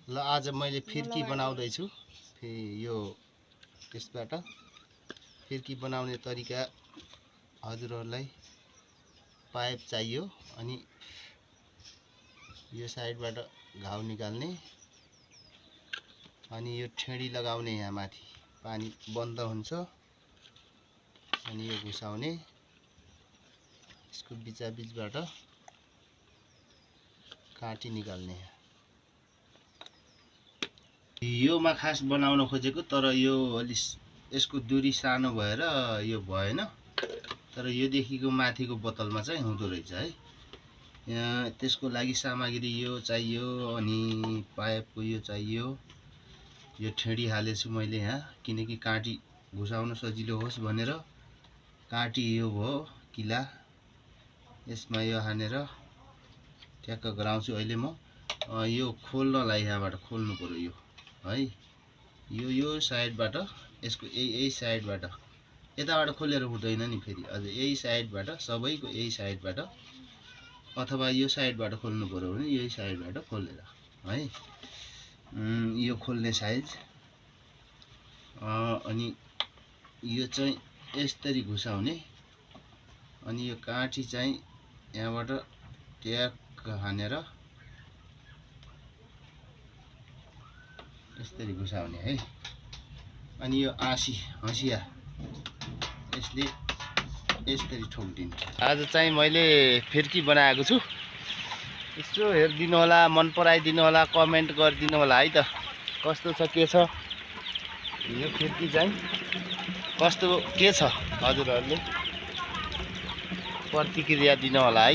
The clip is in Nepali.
ल आज मैले फिर्की बनाउँदै छु। यो त्यसबाट फिर्की बनाउने तरिका हजुरहरूलाई पाइप चाहियो अनि यो साइडबाट घाउ निकाल्ने अनि यो ठेडी लगाउने यहाँ माथि पानी बन्द हुन्छ अनि यो घुसाउने यसको बिचबाट काटी निकाल्ने योमा खास बनाउन खोजेको तर यो अलि यसको दूरी सानो भएर यो भएन तर यो देखिको माथिको बोतलमा चाहिँ हुँदो रहेछ है। यहाँ त्यसको लागि सामग्री यो चाहियो अनि पाइपको यो चाहियो। यो ठेडी हालेछु मैले यहाँ किनकि काटी घुसाउन सजिलो होस् भनेर। काटी यो भयो किला यसमा यो हानेर ट्याक्क गराउँछु अहिले म। यो खोल्नलाई यहाँबाट खोल्नु पर्यो यो है। यो साइडबाट यसको यही साइडबाट यताबाट खोलेर हुँदैन नि फेरि अझ यही साइडबाट सबैको यही साइडबाट अथवा यो साइडबाट खोल्नु पर्यो भने यही साइडबाट खोलेर है। यो खोल्ने साइज अनि यो चाहिँ यसरी घुसाउने अनि यो काठी चाहिँ यहाँबाट ट्याक्क हानेर यसरी घुसाउने है। अनि यो आसी हँसिया यसले यसरी ठोक्दिने। आज चाहिँ मैले फिर्की बनाएको छु। यसो हेरिदिनु होला, मन पराइदिनु होला, कमेन्ट गरिदिनु होला है त कस्तो छ के छ यो फिर्की चाहिँ कस्तो के छ हजुरहरूले प्रतिक्रिया दिनु होला है।